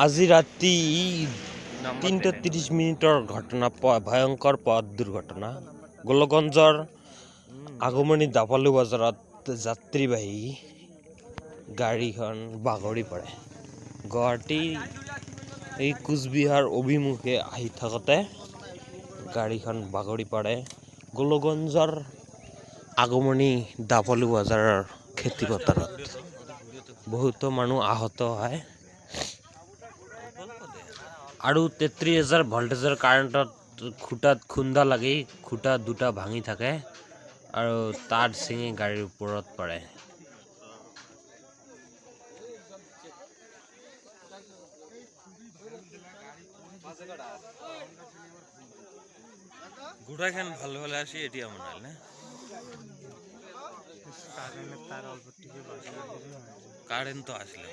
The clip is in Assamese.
আজি ৰাতি ৩:৩০ ঘটনা, ভয়ংকৰ পথ দুৰ্ঘটনা। গোলগঞ্জৰ আগমনী দাপালু বজাৰত যাত্ৰীবাহী গাড়ীখন বাগৰি পৰে। গুৱাহাটী কোচবিহাৰ অভিমুখে আহি থাকোঁতে গাড়ীখন বাগৰি পৰে গোলগঞ্জৰ আগমনী দাপালু বজাৰৰ খেতি পথাৰত। বহুতো মানুহ আহত হয় আৰু ৩৩,০০০ ভল্টেজৰ কাৰেণ্টত খুঁটাত খুন্দা লাগি খুঁটা দুটা ভাঙি থাকে আৰু তাঁৰ ছিঙি গাড়ীৰ ওপৰত পৰে। গোটাইখান ভালো ভালো আসি এতিয়া মনাল না কাৰেন্ট তো আসলে